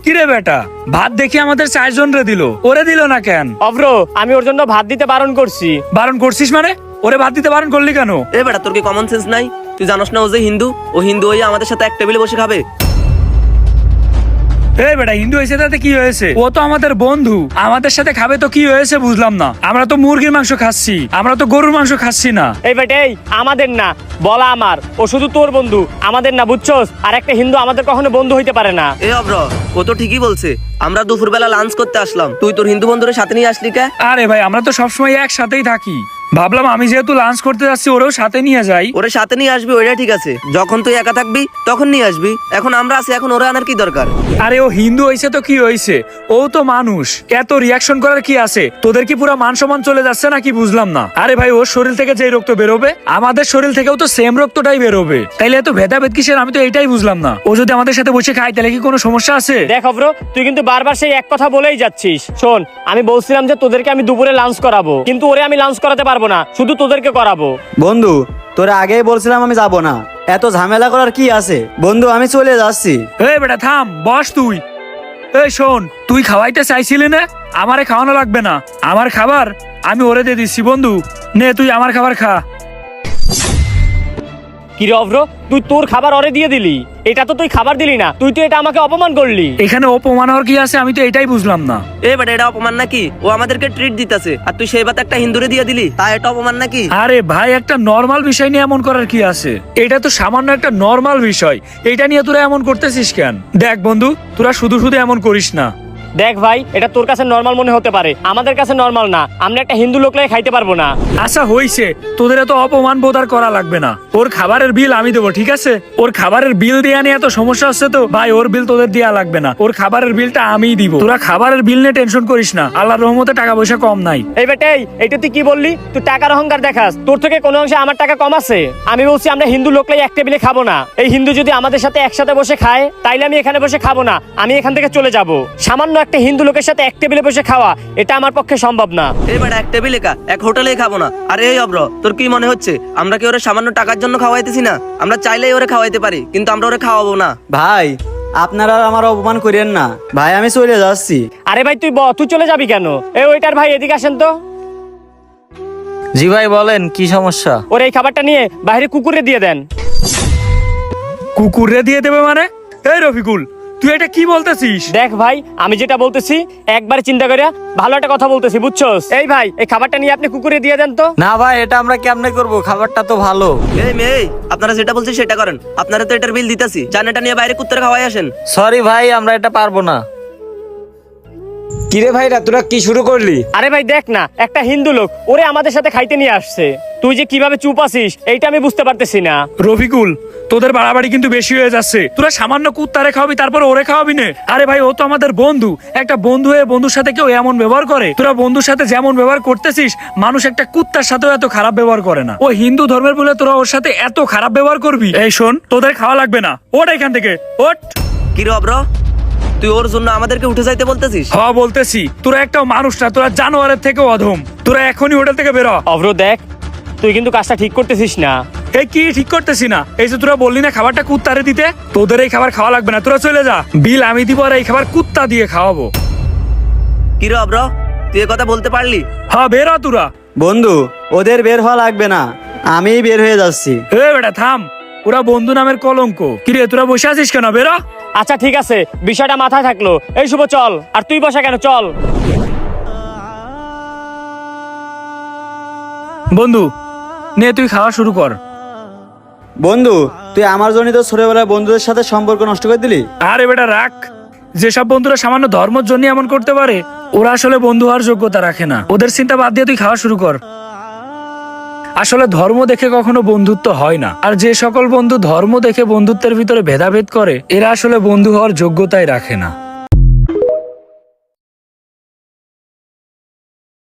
কিরে বেটা, ভাত দেখি আমাদের 4 জন রে দিল, ওরে দিল না কেন? অভ্র, আমি ওর জন্য ভাত দিতে বারণ করছি। বারণ করছিস মানে? ওরে ভাত দিতে বারণ করলি কেন? এ বেটা, তোর কি কমন সেন্স নাই? তুই জানোস না ও যে হিন্দু? ও হিন্দু হয়ে আমাদের সাথে এক টেবিলে বসে খাবে? এই বেটা, হিন্দু হয়েছে তাতে কি হয়েছে? ও তো আমাদের বন্ধু, আমাদের সাথে খাবে তো কি হয়েছে বুঝলাম না। আমরা তো মুরগির মাংস খাচ্ছি, আমরা তো গরুর মাংস খাচ্ছি না। এই বেটা, এই আমাদের না, বলা আমার, ও শুধু তোর বন্ধু, আমাদের না, বুঝছস? আর একটা হিন্দু আমাদের কখনো বন্ধু হইতে পারে না। এ অব্র, ও তো ঠিকই বলছে। আমরা দুপুরবেলা লাঞ্চ করতে আসলাম, তুই তোর হিন্দু বন্ধুদের সাথে নিয়ে আসলি কে? আরে ভাই, আমরা তো সবসময় একসাথেই থাকি, ভাবলাম আমি যেহেতু লাঞ্চ করতে যাচ্ছি ওরেও সাথে নিয়ে যাই। ওরে সাথে নিয়ে আসবি, ওইটা ঠিক আছে। যখন তুই একা থাকবি তখন নিয়ে আসবি। এখন আমরা আছি, এখন ওরা আনার কি দরকার? আরে ও হিন্দু হয়েছে তো কি হয়েছে, ও তো মানুষ, এত রিয়াকশন করার কি আছে? তোদের কি পুরো মান সম্মান চলে যাচ্ছে নাকি বুঝলাম না। আরে ভাই, ওর শরীর থেকে যে রক্ত বেরোবে আমাদের শরীর থেকেও তো সেম রক্তটাই বেরোবে, তাইলে এত ভেদাভেদ কিসের? আমি তো এইটাই বুঝলাম না। ও যদি আমাদের সাথে বসে খায় তাহলে কি কোনো সমস্যা আছে? দেখ অভ্র, তুই কিন্তু বারবার সেই এক কথা বলেই যাচ্ছিস। শোন, আমি বলছিলাম যে তোদেরকে আমি দুপুরে লাঞ্চ করাবো, কিন্তু ওরে আমি লাঞ্চ করাতে পারবো না, শুধু তোদেরকে করাবো। বন্ধু, তোরে আগেই বলছিলাম আমি যাব না, এত ঝামেলা করার কি আছে? বন্ধু, আমি চলে যাচ্ছি। এই বেটা থাম, বস তুই। এই শোন, তুই খাওয়াইতে চাইছিলি না, আমারে খাওয়ানো লাগবে না। আমার খাবার আমি ওরে দিয়ে দিচ্ছি। বন্ধু নে, তুই আমার খাবার খা। কি রে অভ্র, তুই তোর খাবার ওরে দিয়ে দিলি? এটা তো তুই খাবার দিলি না, তুই তো এটা আমাকে অপমান করলি। এখানে অপমান হওয়ার কি আছে? আমি তো এটাই বুঝলাম না। এ বেটা, এটা অপমান নাকি? ও আমাদেরকে ট্রিট দিতেছে আর তুই সেই বাত একটা হিন্দুরে দিয়ে দিলি, তা এটা অপমান নাকি? আরে ভাই, একটা নর্মাল বিষয় নিয়ে এমন করার কি আছে? এটা তো সামান্য একটা নর্মাল বিষয়, এটা নিয়ে তোরা এমন করতেছিস কেন? দেখ বন্ধু, তোরা শুধু শুধু এমন করিস না। দেখ ভাই, এটা তোর কাছে নরমাল মনে হতে পারে, আমাদের কাছে নরমাল না। আমরা একটা হিন্দু লোকলাই খাইতে পারবো না। আচ্ছা হইছে, তোদের এত অপমান বোধ আর করা লাগবে না। ওর খাবারের বিল আমি দেবো, ঠিক আছে? ওর খাবারের বিল দেয়া নিয়ে এত সমস্যা হচ্ছে তো ভাই, ওর বিল তোদের দেয়া লাগবে না, ওর খাবারের বিলটা আমিই দিব। তোরা খাবারের বিল নিয়ে টেনশন করিস না, আল্লাহর রহমতে টাকা পয়সা কম নাই। এই বেটাই, এটা তুই কি বললি? তুই টাকার অহংকার দেখাস, তোর থেকে কোনো অংশে আমার টাকা কম আছে? আমি বলছি আমরা হিন্দু লোকলাই এক টেবিলে খাবো না। এই হিন্দু যদি আমাদের সাথে একসাথে বসে খায় তাইলে আমি এখানে বসে খাবো না, আমি এখান থেকে চলে যাব। সামান্য একটা হিন্দু লোকের সাথে এক টেবিলে বসে খাওয়া, এটা আমার পক্ষে সম্ভব না। এ বেটা, এক টেবিলে কা, এক হোটেলেই খাবো না? আরে এই অব্র, তোর কি মনে হচ্ছে আমরা কি ওরে সামান্য টাকার জন্য খাওয়াইতেছি না? আমরা চাইলেই ওরে খাওয়াইতে পারি, কিন্তু আমরা ওরে খাওয়াবো না। ভাই, আপনারা আর আমার অপমান করেন না ভাই, আমি চলে যাচ্ছি। আরে ভাই, তুই চলে যাবি কেন? এই ওইটার ভাই, এদিকে আসেন তো। জি ভাই, বলেন কি সমস্যা? ওর এই খাবারটা নিয়ে বাইরে কুকুরে দিয়ে দেন। কুকুরে দিয়ে দেবে মানে? এই রফিকুল, তুই এটা কি বলতেছিস? দেখ ভাই, আমি যেটা বলতেছি একবার চিন্তা করিয়া ভালো একটা কথা বলতেছি, বুঝছস? এই ভাই, এই খাবারটা নিয়ে আপনি কুকুরে দিয়ে দেন তো। না ভাই, এটা আমরা কেমনে করবো? খাবারটা তো ভালো। এই মেয়ে, আপনারা যেটা বলছেন সেটা করেন। আপনারা তো এটার বিল দিতেছি, জান এটা নিয়ে বাইরে কুত্তারে খাওয়াই আসেন। সরি ভাই, আমরা এটা পারবো না। কিরে ভাইরা, তোরা কি শুরু করলি? আরে ভাই দেখ না, একটা হিন্দু লোক ওরে আমাদের সাথে খাইতে নিয়ে আসছে, তুই যে কিভাবে চুপ আছিস এইটা আমি বুঝতে পারতেছি না। রফিকুল, তোদের বাড়াবাড়ি কিন্তু বেশি হয়ে যাচ্ছে। তোরা সামান্য কুত্তারে খাওয়াবি, তারপর ওরে খাওয়াবি না? আরে ভাই, ও তো আমাদের বন্ধু। একটা বন্ধু হয়ে বন্ধুর সাথে কেউ এমন ব্যবহার করে? তোরা বন্ধুর সাথে যেমন ব্যবহার করতেছিস, মানুষ একটা কুত্তার সাথেও এত খারাপ ব্যবহার করে না। ও হিন্দু ধর্মের বলে তোরা ওর সাথে এত খারাপ ব্যবহার করবি? এই শোন, তোদের খাওয়া লাগবে না, ওঠ এখান থেকে, ওঠ। কি রে অব্র, তুই ওর জন্য আমাদেরকে উঠে যাইতে বলতেছিস? হ্যাঁ বলতেছি, তোরা একটা মানুষ না, তোরা জানোয়ারের থেকে অধম। তোরা এখনই হোটেল থেকে বেরো। অভ্র দেখ, তুই কিন্তু কাজটা ঠিক করতেছিস না। এই কি ঠিক করতেছি না? এই যে তোরা বললি না খাবারটা কুত্তারে দিতে, তোদের এই খাবার খাওয়া লাগবে না, তোরা চলে যা। বিল আমি দিব, আর এই খাবার কুত্তা দিয়ে খাওয়াবো। কি রে অব্র, তুই এ কথা বলতে পারলি? হ্যাঁ, বের হ তোরা। বন্ধু, ওদের বের হওয়া লাগবে না, আমিই বের হয়ে যাচ্ছি। এ বেটা থাম, ওরা বন্ধু নামের কলঙ্ক। কিরে, তোরা বসে আছিস কেন? বেরো। আচ্ছা ঠিক আছে, বিষয়টা মাথায় থাকলো। এই শুভ চল, আর তুই বসা কেন? চল। বন্ধু নে, তুই খাওয়া শুরু কর। বন্ধু, তুই আমার জন্য তো ছোটবেলায় বন্ধুদের সাথে সম্পর্ক নষ্ট করে দিলি। আরে বেটা রাখ, যেসব বন্ধুরা সামান্য ধর্মের জন্য এমন করতে পারে, ওরা আসলে বন্ধু হওয়ার যোগ্যতা রাখে না। ওদের চিন্তা বাদ দিয়ে তুই খাওয়া শুরু কর। আসলে ধর্ম দেখে কখনো বন্ধুত্ব হয় না, আর যে সকল বন্ধু ধর্ম দেখে বন্ধুত্বের ভিতরে ভেদাভেদ করে, এরা আসলে বন্ধু হওয়ার যোগ্যতাই রাখে না।